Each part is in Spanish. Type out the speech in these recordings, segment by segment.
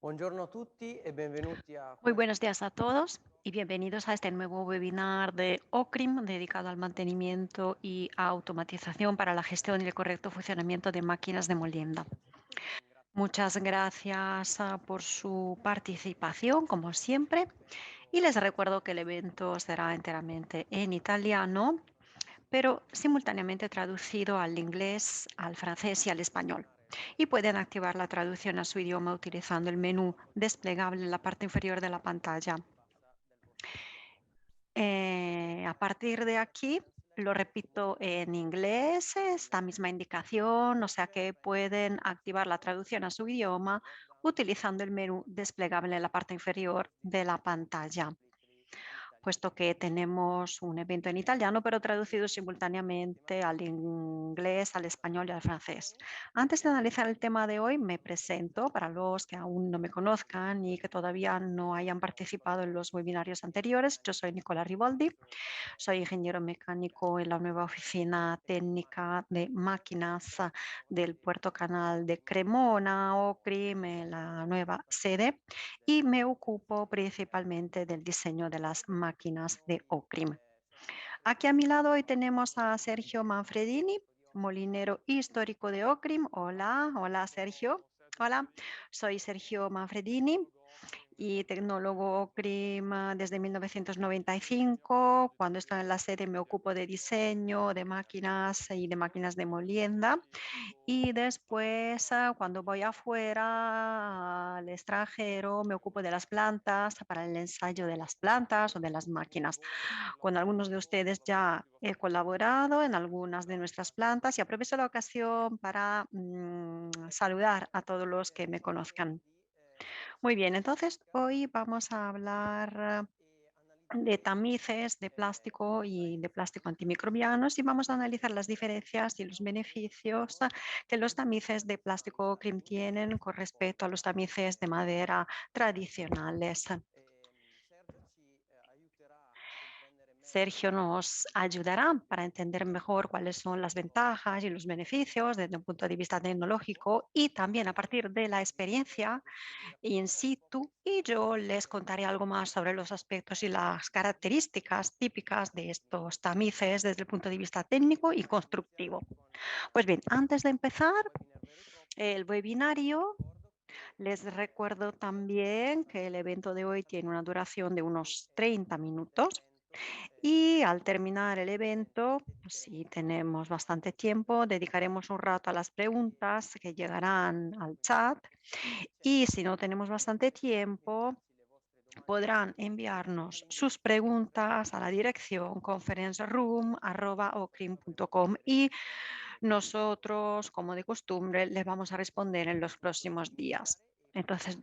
Buongiorno a tutti e benvenuti a Muy questo. buenos días a todos y bienvenidos a este nuevo webinar de OCRIM dedicado al mantenimiento y automatización para la gestión y el correcto funcionamiento de máquinas de molienda. Muchas gracias por su participación, como siempre, y les recuerdo que el evento será enteramente en italiano, pero simultáneamente traducido al inglés, al francés y al español. Y pueden activar la traducción a su idioma utilizando el menú desplegable en la parte inferior de la pantalla. A partir de aquí, lo repito en inglés, esta misma indicación, o sea que pueden activar la traducción a su idioma utilizando el menú desplegable en la parte inferior de la pantalla, puesto que tenemos un evento en italiano, pero traducido simultáneamente al inglés, al español y al francés. Antes de analizar el tema de hoy, me presento para los que aún no me conozcan y que todavía no hayan participado en los webinarios anteriores. Yo soy Nicola Riboldi, soy ingeniero mecánico en la nueva oficina técnica de máquinas del Puerto Canal de Cremona, OCRIM, en la nueva sede, y me ocupo principalmente del diseño de las máquinas de OCRIM. Aquí a mi lado hoy tenemos a Sergio Manfredini, molinero histórico de OCRIM. Hola, hola Sergio. Hola, soy Sergio Manfredini y tecnólogo CRIM desde 1995. Cuando estoy en la sede me ocupo de diseño de máquinas y de máquinas de molienda. Y después, cuando voy afuera, al extranjero, me ocupo de las plantas, para el ensayo de las plantas o de las máquinas. Con algunos de ustedes ya he colaborado en algunas de nuestras plantas y aprovecho la ocasión para saludar a todos los que me conozcan. Muy bien, entonces hoy vamos a hablar de tamices de plástico y de plástico antimicrobianos y vamos a analizar las diferencias y los beneficios que los tamices de plástico CRIM tienen con respecto a los tamices de madera tradicionales. Sergio nos ayudará para entender mejor cuáles son las ventajas y los beneficios desde un punto de vista tecnológico y también a partir de la experiencia in situ, y yo les contaré algo más sobre los aspectos y las características típicas de estos tamices desde el punto de vista técnico y constructivo. Pues bien, antes de empezar el webinario, les recuerdo también que el evento de hoy tiene una duración de unos 30 minutos y al terminar el evento, si tenemos bastante tiempo, dedicaremos un rato a las preguntas que llegarán al chat y si no tenemos bastante tiempo, podrán enviarnos sus preguntas a la dirección conferenceroom@ocrim.com y nosotros, como de costumbre, les vamos a responder en los próximos días. Entonces,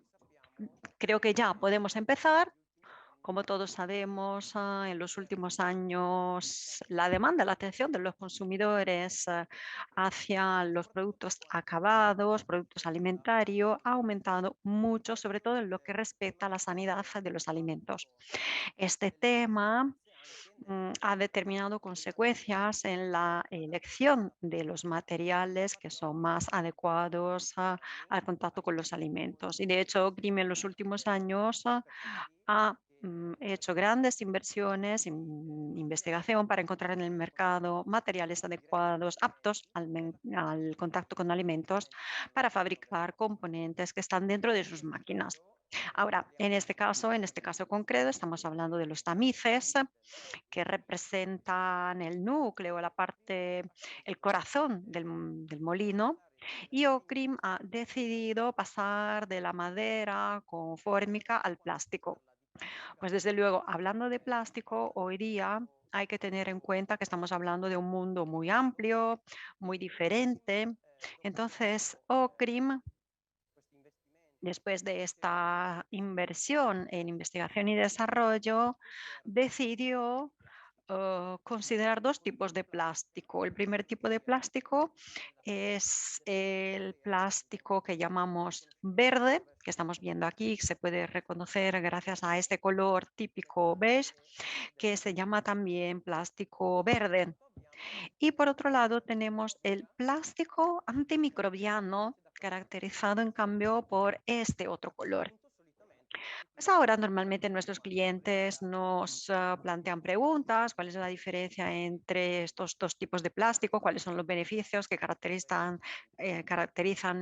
creo que ya podemos empezar. Como todos sabemos, en los últimos años la demanda, la atención de los consumidores hacia los productos acabados, productos alimentarios, ha aumentado mucho, sobre todo en lo que respecta a la sanidad de los alimentos. Este tema ha determinado consecuencias en la elección de los materiales que son más adecuados al contacto con los alimentos. Y de hecho, Grimm en los últimos años ha hecho grandes inversiones en investigación para encontrar en el mercado materiales adecuados, aptos al contacto con alimentos, para fabricar componentes que están dentro de sus máquinas. Ahora, en este caso concreto, estamos hablando de los tamices que representan el núcleo, la parte, el corazón del molino. Y Ocrim ha decidido pasar de la madera con fórmica al plástico. Pues desde luego, hablando de plástico, hoy día hay que tener en cuenta que estamos hablando de un mundo muy amplio, muy diferente. Entonces, OCRIM, después de esta inversión en investigación y desarrollo, decidió considerar dos tipos de plástico. El primer tipo de plástico es el plástico que llamamos verde, que estamos viendo aquí, que se puede reconocer gracias a este color típico beige, que se llama también plástico verde. Y por otro lado tenemos el plástico antimicrobiano, caracterizado en cambio por este otro color. Pues ahora normalmente nuestros clientes nos plantean preguntas, cuál es la diferencia entre estos dos tipos de plástico, cuáles son los beneficios que caracterizan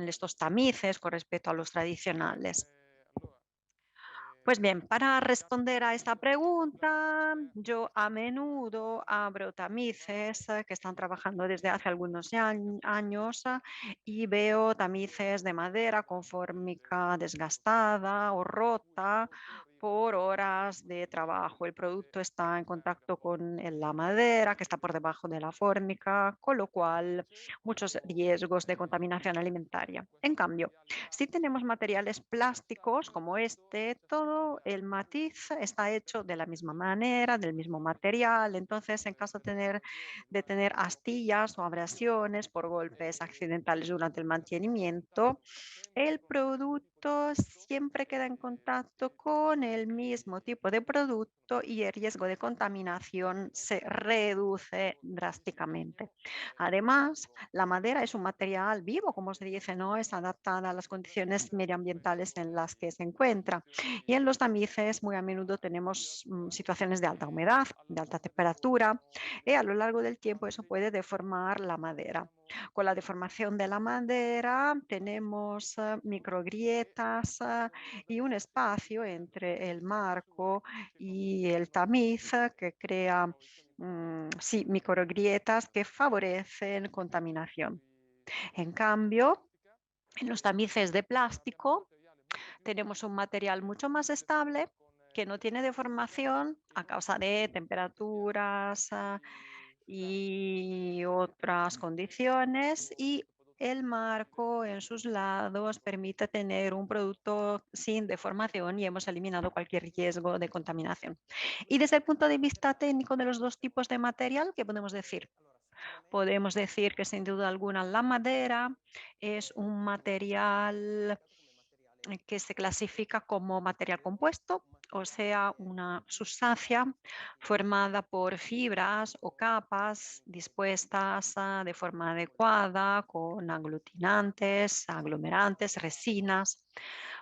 estos tamices con respecto a los tradicionales. Pues bien, para responder a esta pregunta, yo a menudo abro tamices que están trabajando desde hace algunos años y veo tamices de madera con fórmica desgastada o rota por horas de trabajo. El producto está en contacto con la madera que está por debajo de la fórmica, con lo cual muchos riesgos de contaminación alimentaria. En cambio, si tenemos materiales plásticos como este, todo el matiz está hecho de la misma manera, del mismo material. Entonces, en caso de tener astillas o abrasiones por golpes accidentales durante el mantenimiento, el producto siempre queda en contacto con el mismo tipo de producto y el riesgo de contaminación se reduce drásticamente. Además, la madera es un material vivo, como se dice, ¿no? Es adaptada a las condiciones medioambientales en las que se encuentra. Y en los tamices muy a menudo tenemos situaciones de alta humedad, de alta temperatura, y a lo largo del tiempo eso puede deformar la madera. Con la deformación de la madera tenemos microgrietas y un espacio entre el marco y el tamiz que crea sí, microgrietas que favorecen contaminación. En cambio, en los tamices de plástico tenemos un material mucho más estable que no tiene deformación a causa de temperaturas y otras condiciones y el marco en sus lados permite tener un producto sin deformación y hemos eliminado cualquier riesgo de contaminación. Y desde el punto de vista técnico de los dos tipos de material, ¿qué podemos decir? Podemos decir que sin duda alguna la madera es un material que se clasifica como material compuesto, o sea, una sustancia formada por fibras o capas dispuestas de forma adecuada con aglutinantes, aglomerantes, resinas.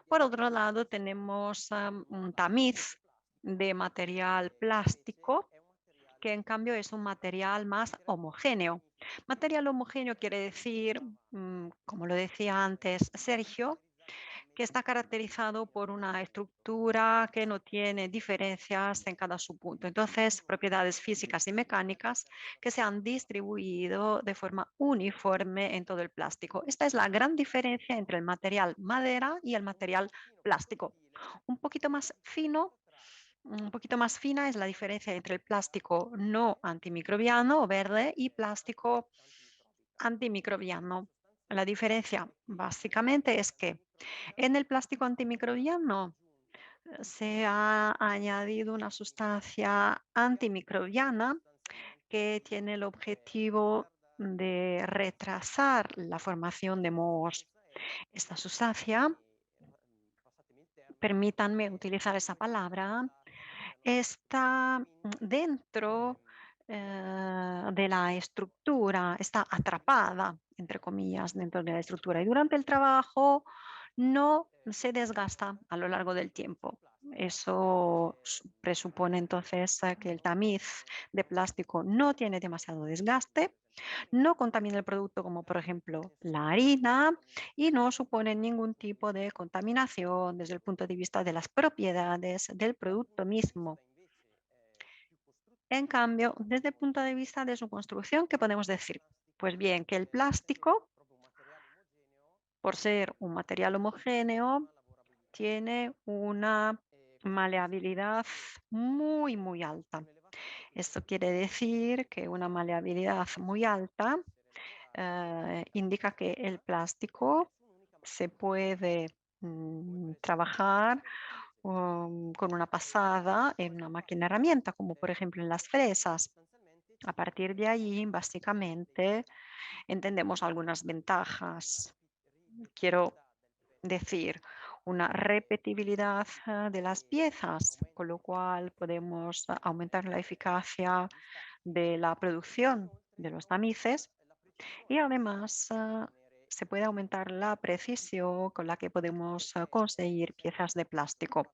Por otro lado, tenemos un tamiz de material plástico que en cambio es un material más homogéneo. Material homogéneo quiere decir, como lo decía antes Sergio, que está caracterizado por una estructura que no tiene diferencias en cada subpunto. Entonces, propiedades físicas y mecánicas que se han distribuido de forma uniforme en todo el plástico. Esta es la gran diferencia entre el material madera y el material plástico. Un poquito más fino un poquito más fina es la diferencia entre el plástico no antimicrobiano o verde y plástico antimicrobiano. La diferencia básicamente es que en el plástico antimicrobiano se ha añadido una sustancia antimicrobiana que tiene el objetivo de retrasar la formación de mohos. Esta sustancia, permítanme utilizar esa palabra, está dentro de la estructura, está atrapada, entre comillas, dentro de la estructura y durante el trabajo no se desgasta a lo largo del tiempo. Eso presupone entonces que el tamiz de plástico no tiene demasiado desgaste, no contamina el producto como por ejemplo la harina y no supone ningún tipo de contaminación desde el punto de vista de las propiedades del producto mismo. En cambio, desde el punto de vista de su construcción, ¿qué podemos decir? Pues bien, que el plástico, por ser un material homogéneo, tiene una maleabilidad muy, muy alta. Esto quiere decir que una maleabilidad muy alta indica que el plástico se puede trabajar con una pasada en una máquina herramienta, como por ejemplo en las fresas. A partir de ahí, básicamente, entendemos algunas ventajas. Quiero decir, una repetibilidad de las piezas, con lo cual podemos aumentar la eficacia de la producción de los tamices y además se puede aumentar la precisión con la que podemos conseguir piezas de plástico,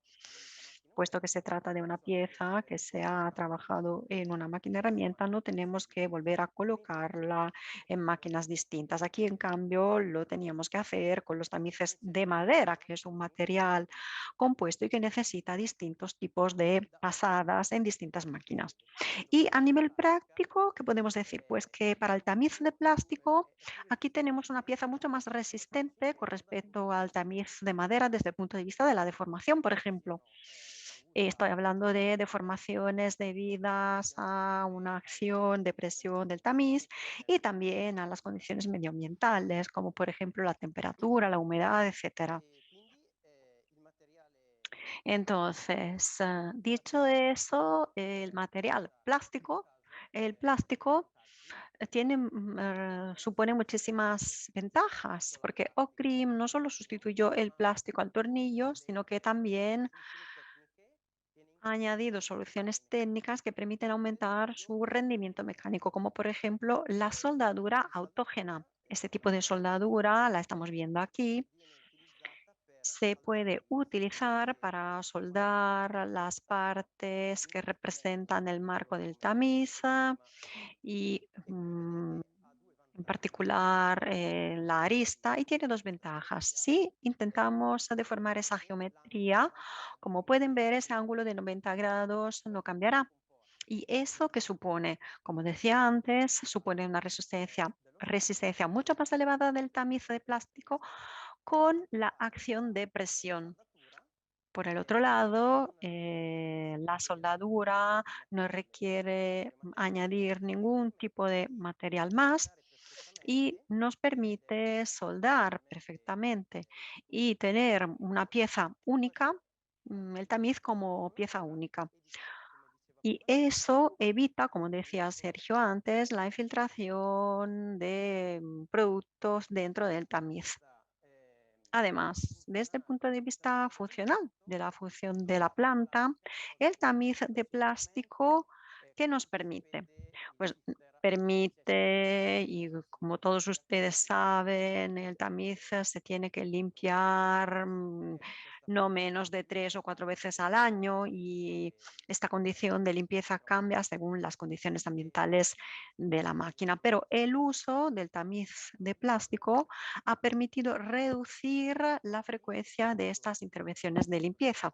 puesto que se trata de una pieza que se ha trabajado en una máquina herramienta, no tenemos que volver a colocarla en máquinas distintas. Aquí, en cambio, lo teníamos que hacer con los tamices de madera, que es un material compuesto y que necesita distintos tipos de pasadas en distintas máquinas. Y a nivel práctico, ¿qué podemos decir? Pues que para el tamiz de plástico, aquí tenemos una pieza mucho más resistente con respecto al tamiz de madera desde el punto de vista de la deformación, por ejemplo. Estoy hablando de deformaciones debidas a una acción de presión del tamiz y también a las condiciones medioambientales, como por ejemplo la temperatura, la humedad, etcétera. Entonces, dicho eso, el plástico supone muchísimas ventajas, porque Ocrim no solo sustituyó el plástico al tornillo, sino que también ha añadido soluciones técnicas que permiten aumentar su rendimiento mecánico, como por ejemplo la soldadura autógena. Este tipo de soldadura la estamos viendo aquí. Se puede utilizar para soldar las partes que representan el marco del tamiz y en particular la arista, y tiene dos ventajas. Si intentamos deformar esa geometría, como pueden ver, ese ángulo de 90 grados no cambiará. ¿Y eso qué supone? Como decía antes, supone una resistencia mucho más elevada del tamiz de plástico con la acción de presión. Por el otro lado, la soldadura no requiere añadir ningún tipo de material más y nos permite soldar perfectamente y tener una pieza única, el tamiz como pieza única. Y eso evita, como decía Sergio antes, la infiltración de productos dentro del tamiz. Además, desde el punto de vista funcional de la función de la planta, el tamiz de plástico, ¿qué nos permite? Pues permite, y como todos ustedes saben, el tamiz se tiene que limpiar no menos de 3 o 4 veces al año, y esta condición de limpieza cambia según las condiciones ambientales de la máquina. Pero el uso del tamiz de plástico ha permitido reducir la frecuencia de estas intervenciones de limpieza.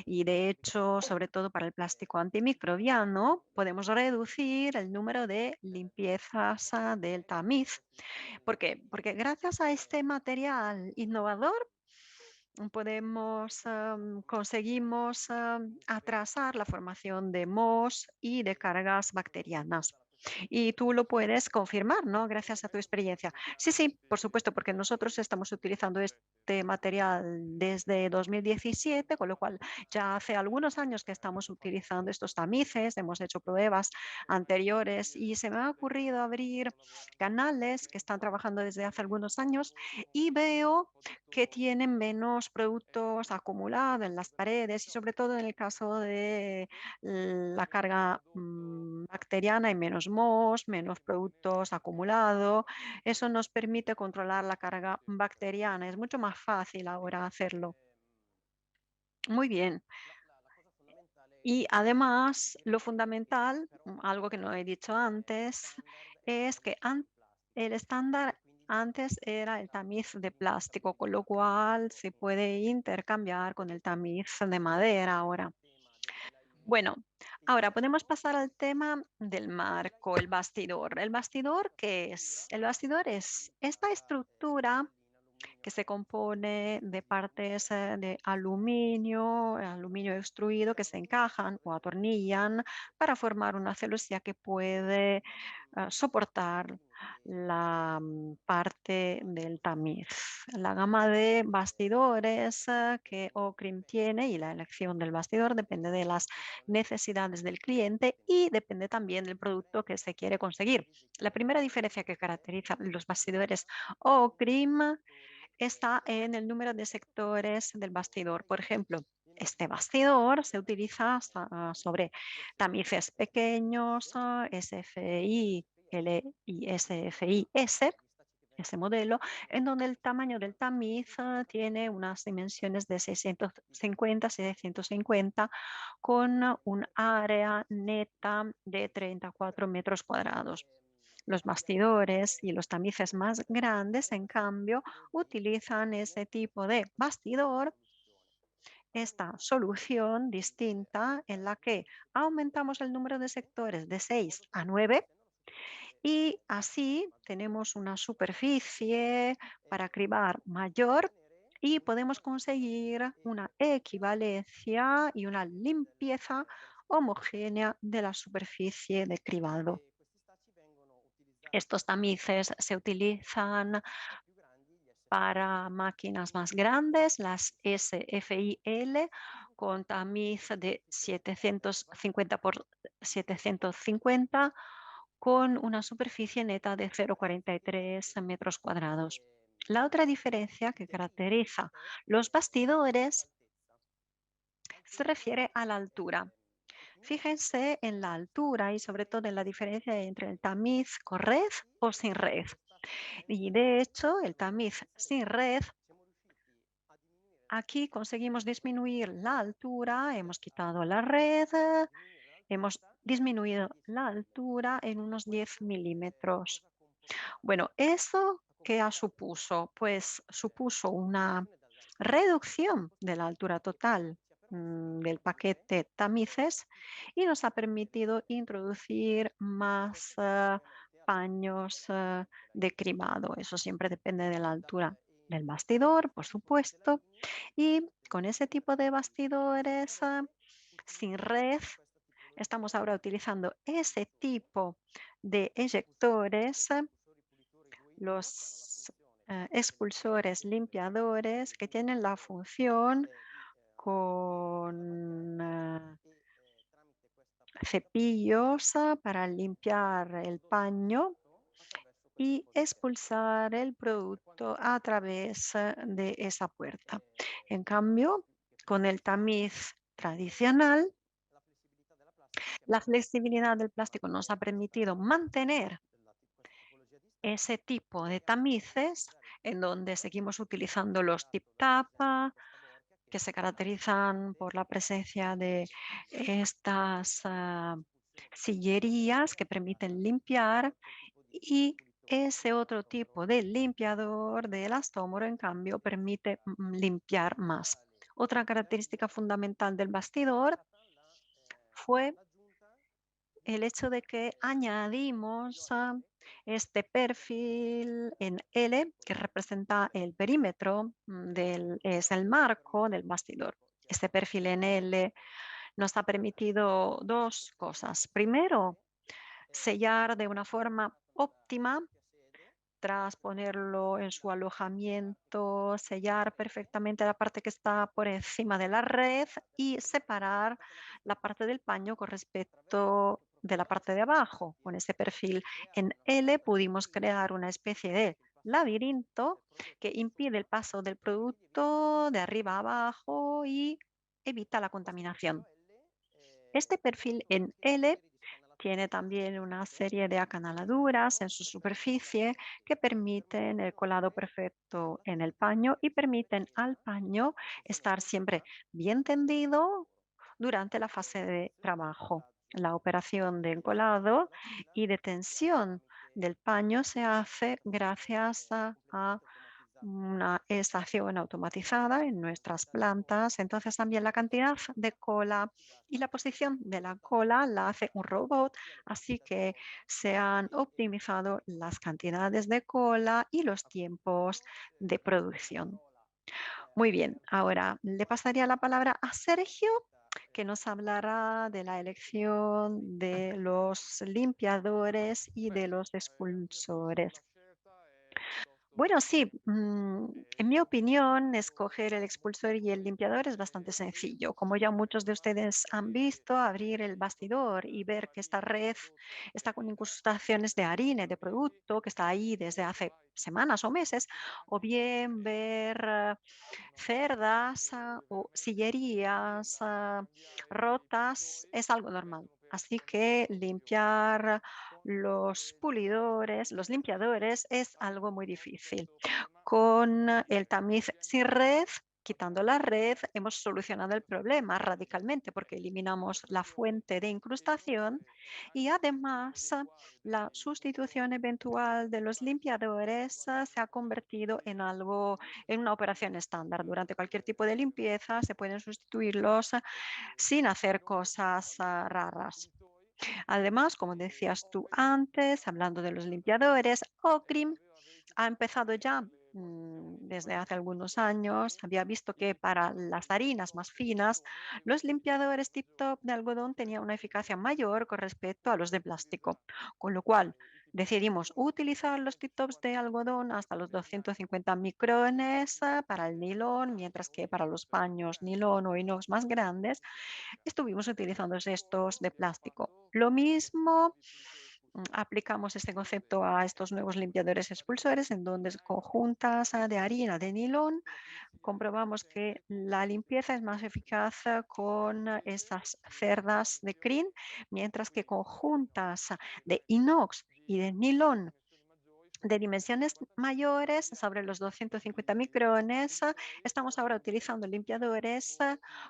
Y de hecho, sobre todo para el plástico antimicrobiano, podemos reducir el número de limpiezas del tamiz. ¿Por qué? Porque gracias a este material innovador conseguimos atrasar la formación de mohos y de cargas bacterianas. Y tú lo puedes confirmar, ¿no? Gracias a tu experiencia. Sí, sí, por supuesto, porque nosotros estamos utilizando este material desde 2017, con lo cual ya hace algunos años que estamos utilizando estos tamices, hemos hecho pruebas anteriores y se me ha ocurrido abrir canales que están trabajando desde hace algunos años y veo que tienen menos productos acumulados en las paredes y sobre todo en el caso de la carga bacteriana y menos mohos, menos productos acumulados. Eso nos permite controlar la carga bacteriana. Es mucho más fácil ahora hacerlo. Muy bien. Y además, lo fundamental, algo que no he dicho antes, es que el estándar antes era el tamiz de plástico, con lo cual se puede intercambiar con el tamiz de madera ahora. Bueno, ahora podemos pasar al tema del marco, el bastidor. ¿El bastidor qué es? El bastidor es esta estructura que se compone de partes de aluminio extruido que se encajan o atornillan para formar una celosía que puede soportar la parte del tamiz. La gama de bastidores que Ocrim tiene y la elección del bastidor depende de las necesidades del cliente y depende también del producto que se quiere conseguir. La primera diferencia que caracteriza los bastidores Ocrim está en el número de sectores del bastidor. Por ejemplo, este bastidor se utiliza sobre tamices pequeños, SFI, L y SFI-S, ese modelo, en donde el tamaño del tamiz tiene unas dimensiones de 650 con un área neta de 34 metros cuadrados. Los bastidores y los tamices más grandes, en cambio, utilizan ese tipo de bastidor, esta solución distinta en la que aumentamos el número de sectores de 6 a 9 y así tenemos una superficie para cribar mayor y podemos conseguir una equivalencia y una limpieza homogénea de la superficie de cribado. Estos tamices se utilizan para máquinas más grandes, las SFIL, con tamiz de 750 por 750, con una superficie neta de 0,43 metros cuadrados. La otra diferencia que caracteriza los bastidores se refiere a la altura. Fíjense en la altura y sobre todo en la diferencia entre el tamiz con red o sin red. Y de hecho, el tamiz sin red, aquí conseguimos disminuir la altura, hemos quitado la red, hemos disminuido la altura en unos 10 milímetros. Bueno, ¿eso qué supuso? Pues supuso una reducción de la altura total del paquete tamices y nos ha permitido introducir más paños de cribado. Eso siempre depende de la altura del bastidor, por supuesto. Y con ese tipo de bastidores sin red, estamos ahora utilizando ese tipo de eyectores, los expulsores limpiadores que tienen la función con cepillos para limpiar el paño y expulsar el producto a través de esa puerta. En cambio, con el tamiz tradicional, la flexibilidad del plástico nos ha permitido mantener ese tipo de tamices en donde seguimos utilizando los tip-tap, que se caracterizan por la presencia de estas sillerías que permiten limpiar y ese otro tipo de limpiador de elastómero, en cambio, permite limpiar más. Otra característica fundamental del bastidor fue el hecho de que añadimos este perfil en L que representa el perímetro es el marco del bastidor. Este perfil en L nos ha permitido dos cosas. Primero, sellar de una forma óptima tras ponerlo en su alojamiento, sellar perfectamente la parte que está por encima de la red y separar la parte del paño con respecto de la parte de abajo. Con ese perfil en L pudimos crear una especie de laberinto que impide el paso del producto de arriba a abajo y evita la contaminación. Este perfil en L tiene también una serie de acanaladuras en su superficie que permiten el colado perfecto en el paño y permiten al paño estar siempre bien tendido durante la fase de trabajo. La operación de encolado y de tensión del paño se hace gracias a una estación automatizada en nuestras plantas. Entonces también la cantidad de cola y la posición de la cola la hace un robot, así que se han optimizado las cantidades de cola y los tiempos de producción. Muy bien, ahora le pasaría la palabra a Sergio, que nos hablará de la elección de los limpiadores y de los expulsores. Bueno, sí, en mi opinión, escoger el expulsor y el limpiador es bastante sencillo. Como ya muchos de ustedes han visto, abrir el bastidor y ver que esta red está con incrustaciones de harina y de producto que está ahí desde hace semanas o meses, o bien ver cerdas o sillerías rotas, es algo normal. Así que limpiar los pulidores, los limpiadores es algo muy difícil. Con el tamiz sin red, quitando la red, hemos solucionado el problema radicalmente porque eliminamos la fuente de incrustación y además la sustitución eventual de los limpiadores se ha convertido en algo, en una operación estándar. Durante cualquier tipo de limpieza se pueden sustituirlos sin hacer cosas raras. Además, como decías tú antes, hablando de los limpiadores, Ocrim ha empezado ya desde hace algunos años. Había visto que para las harinas más finas, los limpiadores tip top de algodón tenían una eficacia mayor con respecto a los de plástico, con lo cual decidimos utilizar los tip tops de algodón hasta los 250 micrones para el nilón, mientras que para los paños nilón o inox más grandes estuvimos utilizando estos de plástico. Lo mismo, aplicamos este concepto a estos nuevos limpiadores expulsores en donde con juntas de harina de nilón comprobamos que la limpieza es más eficaz con estas cerdas de crin, mientras que con juntas de inox y de nilón de dimensiones mayores, sobre los 250 micrones. Estamos ahora utilizando limpiadores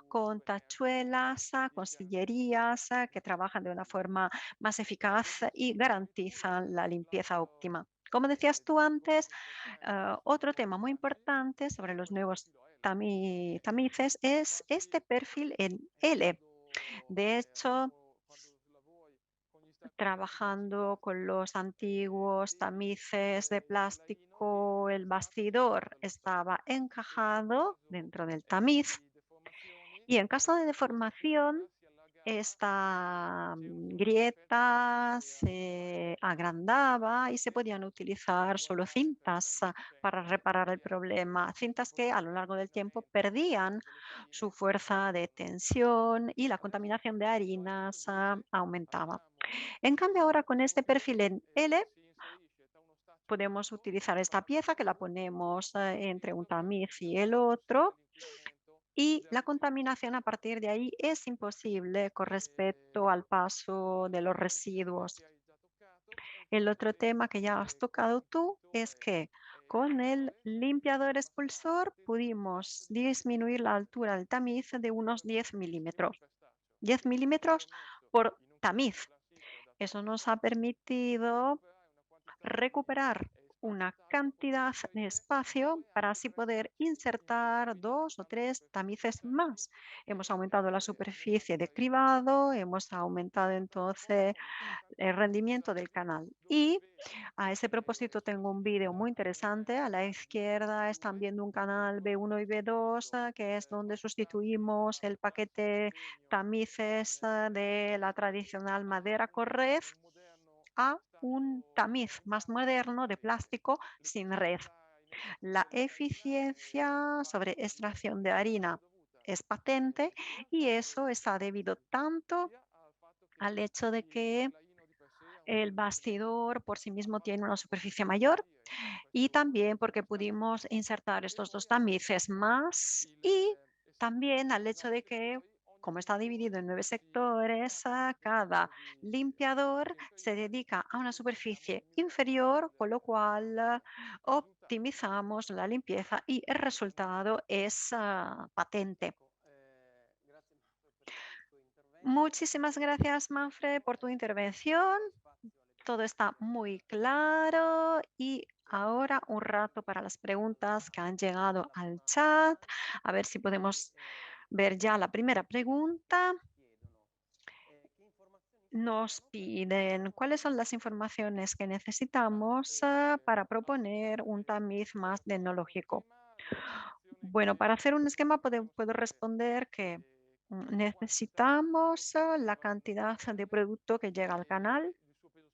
con tachuelas, con sillerías que trabajan de una forma más eficaz y garantizan la limpieza óptima. Como decías tú antes, otro tema muy importante sobre los nuevos tamices es este perfil en L. De hecho, trabajando con los antiguos tamices de plástico, el bastidor estaba encajado dentro del tamiz y en caso de deformación, esta grieta se agrandaba y se podían utilizar solo cintas para reparar el problema, cintas que a lo largo del tiempo perdían su fuerza de tensión y la contaminación de harinas aumentaba. En cambio, ahora con este perfil en L, podemos utilizar esta pieza que la ponemos entre un tamiz y el otro y la contaminación a partir de ahí es imposible con respecto al paso de los residuos. El otro tema que ya has tocado tú es que con el limpiador expulsor pudimos disminuir la altura del tamiz de unos 10 milímetros. 10 milímetros por tamiz. Eso nos ha permitido recuperar una cantidad de espacio para así poder insertar dos o tres tamices más. Hemos aumentado la superficie de cribado, hemos aumentado entonces el rendimiento del canal. Y a ese propósito tengo un vídeo muy interesante. A la izquierda están viendo un canal B1 y B2, que es donde sustituimos el paquete tamices de la tradicional madera corred a un tamiz más moderno de plástico sin red. La eficiencia sobre extracción de harina es patente y eso está debido tanto al hecho de que el bastidor por sí mismo tiene una superficie mayor y también porque pudimos insertar estos dos tamices más y también al hecho de que, como está dividido en 9 sectores, a cada limpiador se dedica a una superficie inferior, con lo cual optimizamos la limpieza y el resultado es patente. Muchísimas gracias, Manfred, por tu intervención. Todo está muy claro y ahora un rato para las preguntas que han llegado al chat. A ver si podemos ver ya la primera pregunta. Nos piden cuáles son las informaciones que necesitamos para proponer un tamiz más tecnológico. Bueno, para hacer un esquema puedo responder que necesitamos la cantidad de producto que llega al canal,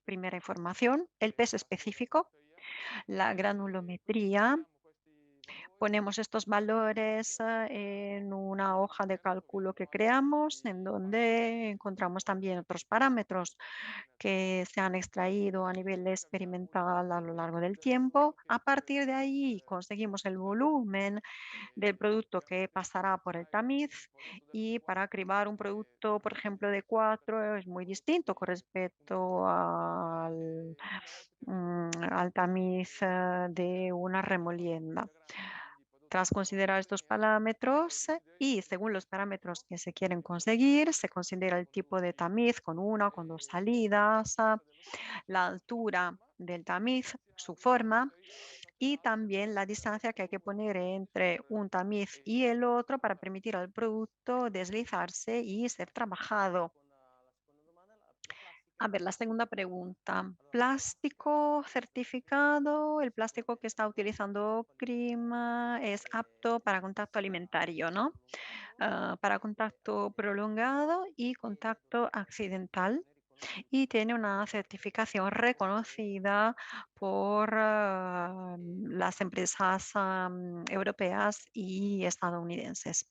primera información, el peso específico, la granulometría Ponemos estos valores en una hoja de cálculo que creamos, en donde encontramos también otros parámetros que se han extraído a nivel experimental a lo largo del tiempo. A partir de ahí conseguimos el volumen del producto que pasará por el tamiz, y para cribar un producto, por ejemplo, de 4 es muy distinto con respecto al tamiz de una remolienda. Tras considerar estos parámetros y según los parámetros que se quieren conseguir, se considera el tipo de tamiz con una, con dos salidas, la altura del tamiz, su forma y también la distancia que hay que poner entre un tamiz y el otro para permitir al producto deslizarse y ser trabajado. A ver, la segunda pregunta. ¿Plástico certificado? El plástico que está utilizando CRIM es apto para contacto alimentario, ¿no? Para contacto prolongado y contacto accidental. Y tiene una certificación reconocida por las empresas europeas y estadounidenses.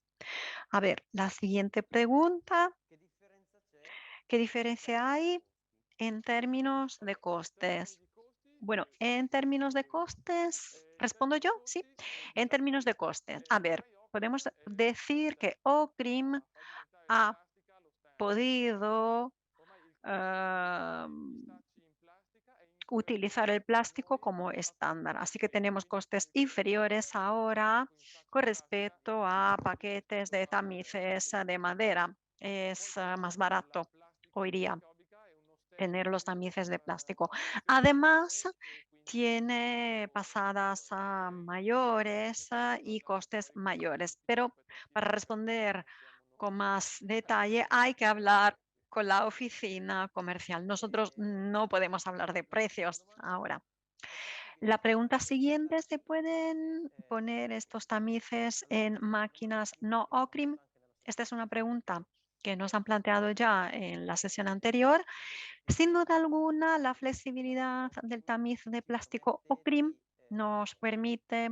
A ver, la siguiente pregunta. ¿Qué diferencia hay en términos de costes? Bueno, en términos de costes, ¿respondo yo? Sí. En términos de costes, a ver, podemos decir que OCRIM ha podido am, utilizar el plástico como estándar. Así que tenemos costes inferiores ahora con respecto a paquetes de tamices de madera. Es más barato hoy día tener los tamices de plástico. Además, tiene pasadas mayores y costes mayores. Pero para responder con más detalle hay que hablar con la oficina comercial. Nosotros no podemos hablar de precios ahora. La pregunta siguiente: ¿se pueden poner estos tamices en máquinas no OCRIM? Esta es una pregunta que nos han planteado ya en la sesión anterior. Sin duda alguna, la flexibilidad del tamiz de plástico OCRIM nos permite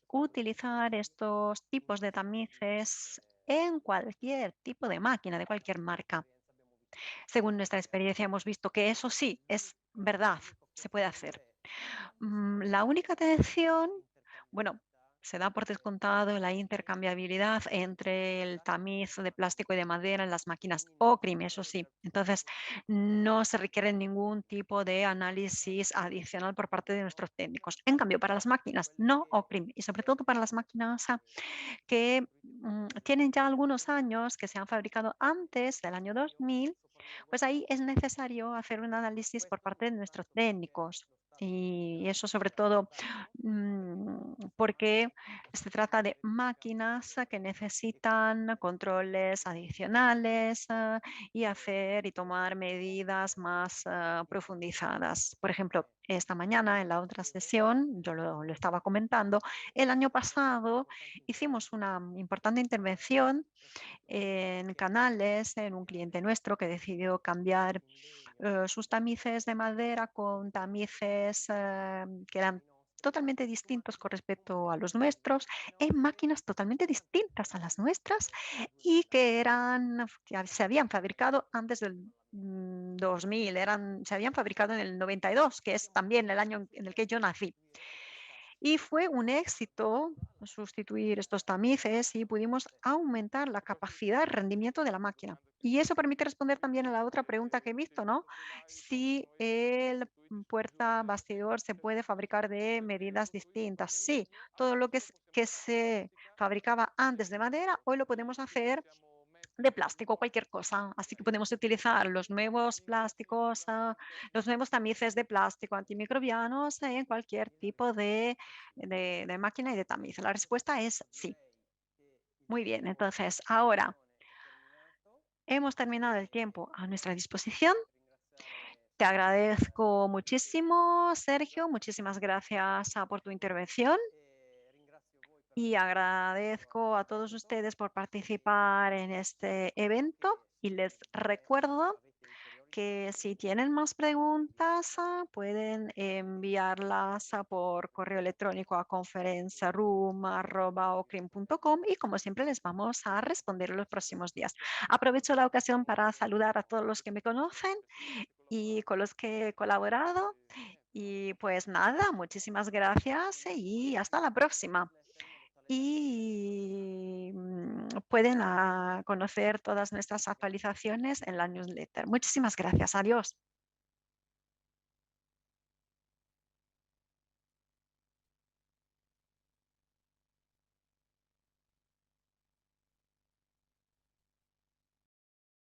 utilizar estos tipos de tamices en cualquier tipo de máquina, de cualquier marca. Según nuestra experiencia, hemos visto que eso sí es verdad, se puede hacer. La única tensión, bueno, se da por descontado la intercambiabilidad entre el tamiz de plástico y de madera en las máquinas OCRIM, eso sí. Entonces, no se requiere ningún tipo de análisis adicional por parte de nuestros técnicos. En cambio, para las máquinas no OCRIM y sobre todo para las máquinas que tienen ya algunos años, que se han fabricado antes del año 2000, pues ahí es necesario hacer un análisis por parte de nuestros técnicos. Y eso sobre todo porque se trata de máquinas que necesitan controles adicionales y hacer y tomar medidas más profundizadas. Por ejemplo, esta mañana en la otra sesión, yo lo estaba comentando, el año pasado hicimos una importante intervención en Canales, en un cliente nuestro que decidió cambiar sus tamices de madera con tamices que eran totalmente distintos con respecto a los nuestros, en máquinas totalmente distintas a las nuestras y que se habían fabricado antes del 2000, se habían fabricado en el 92, que es también el año en el que yo nací. Y fue un éxito sustituir estos tamices y pudimos aumentar la capacidad de rendimiento de la máquina. Y eso permite responder también a la otra pregunta que he visto, ¿no? Si el puerta bastidor se puede fabricar de medidas distintas. Sí, todo lo que se fabricaba antes de madera, hoy lo podemos hacer de plástico, cualquier cosa. Así que podemos utilizar los nuevos plásticos, los nuevos tamices de plástico antimicrobianos en cualquier tipo de máquina y de tamiz. La respuesta es sí. Muy bien, entonces ahora hemos terminado el tiempo a nuestra disposición. Te agradezco muchísimo, Sergio. Muchísimas gracias por tu intervención. Y agradezco a todos ustedes por participar en este evento y les recuerdo que si tienen más preguntas, pueden enviarlas por correo electrónico a conferenciaroom@ocrim.com y como siempre les vamos a responder en los próximos días. Aprovecho la ocasión para saludar a todos los que me conocen y con los que he colaborado. Y pues nada, muchísimas gracias y hasta la próxima. Y pueden conocer todas nuestras actualizaciones en la newsletter. Muchísimas gracias. Adiós.